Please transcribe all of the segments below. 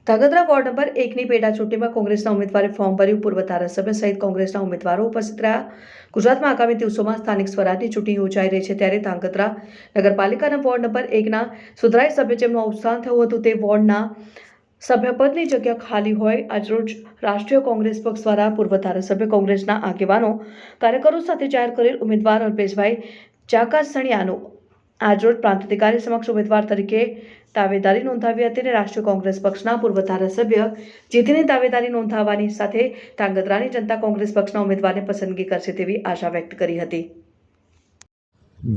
Dhrangadhra ward number 1ની પેટા ચૂંટણીમાં કોંગ્રેસના ઉમેદવારે ફોર્મ ભર્યું. પૂર્વ ધારાસભ્ય સહિત કોંગ્રેસના ઉમેદવારો ઉપસ્થિત રહ્યા. ગુજરાતમાં આગામી દિવસોમાં સ્થાનિક સ્વરાજની ચૂંટણી યોજાઈ રહી છે, ત્યારે ધાંગધ્રા નગરપાલિકાના વોર્ડ નંબર 1ના સુધરાઈ સભ્ય જેમનું અવસાન થયું હતું તે વોર્ડના સભ્યપદની જગ્યા ખાલી હોય આજરોજ રાષ્ટ્રીય કોંગ્રેસ પક્ષ દ્વારા પૂર્વ ધારાસભ્ય કોંગ્રેસના આગેવાનો કાર્યકરો સાથે જાહેર કરેલ ઉમેદવાર અલ્પેશભાઈ ચાકાસણિયાનું આજરોજ પ્રાંત અધિકારી સમક્ષ ઉમેદવાર તરીકે દાવેદારી નોંધાવી હતી અને રાષ્ટ્રીય કોંગ્રેસ પક્ષના પૂર્વ ધારાસભ્ય જીતીને દાવેદારી નોંધાવવાની સાથે ધાંગધ્રાની જનતા કોંગ્રેસ પક્ષના ઉમેદવારને પસંદગી કરશે તેવી આશા વ્યક્ત કરી હતી.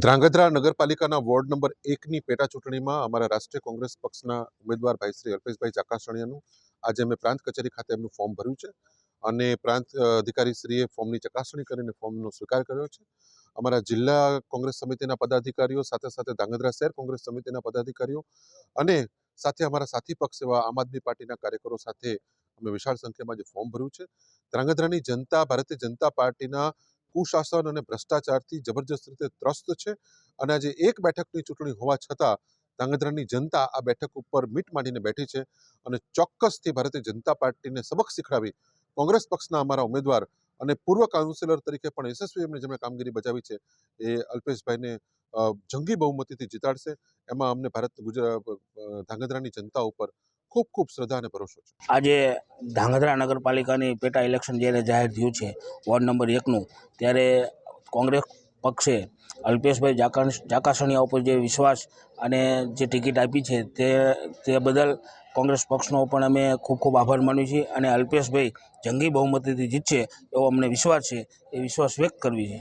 ધ્રાંગધ્રા નગરપાલિકાના વોર્ડ નંબર 1ની પેટા ચૂંટણીમાં અમારા રાષ્ટ્રીય કોંગ્રેસ પક્ષના ઉમેદવાર ભાઈ શ્રી અલ્પેશભાઈ ચાકાસણિયાનું આજે અમે પ્રાંત કચેરી ખાતે એમનું ફોર્મ ભર્યું છે અને પ્રાંત અધિકારીશ્રીએ ફોર્મની ચકાસણી કરીને ફોર્મનો સ્વીકાર કર્યો છે. અમારા જિલ્લા કોંગ્રેસ સમિતિના પદાધિકારીઓ સાથે સાથે ધ્રાંગધ્રા શહેર કોંગ્રેસ સમિતિના પદાધિકારીઓ અને સાથે અમારા સાથી પક્ષ એવા આમ આદમી પાર્ટીના કાર્યકરો સાથે અમે વિશાળ સંખ્યામાં જે ફોર્મ ભર્યું છે. ધ્રાંગધ્રાની જનતા ભારતીય જનતા પાર્ટીના કુશાસન અને ભ્રષ્ટાચારથી જબરજસ્ત રીતે ત્રસ્ત છે અને આજે એક બેઠકની ચૂંટણી હોવા છતાં ધ્રાંગધ્રાની જનતા આ બેઠક ઉપર મીટ માંડીને બેઠી છે અને ચોક્કસથી ભારતીય જનતા પાર્ટીને સબક શીખડાવી કોંગ્રેસ પક્ષના અમારા ઉમેદવાર અને પૂર્વ કાઉન્સિલર તરીકે પણ યશસ્વી એમણે જેમણે કામગીરી બજાવી છે એ અલ્પેશભાઈને જંગી બહુમતીથી જીતાડશે. એમાં અમને ધ્રાંગધ્રાની જનતા ઉપર ખૂબ ખૂબ શ્રદ્ધા અને ભરોસો છે. આજે ધ્રાંગધ્રા નગરપાલિકાની પેટા ઇલેક્શન જ્યારે જાહેર થયું છે વોર્ડ નંબર 1નું, ત્યારે કોંગ્રેસ પક્ષે અલ્પેશભાઈ ચાકાસણિયા ઉપર જે વિશ્વાસ અને જે ટિકિટ આપી છે તે બદલ કોંગ્રેસ પક્ષનો પણ અમે ખૂબ ખૂબ આભાર માનીએ છીએ અને અલ્પેશભાઈ જંગી બહુમતીથી જીતશે એવો અમને વિશ્વાસ છે. એ વિશ્વાસ વ્યક્ત કરવી છે.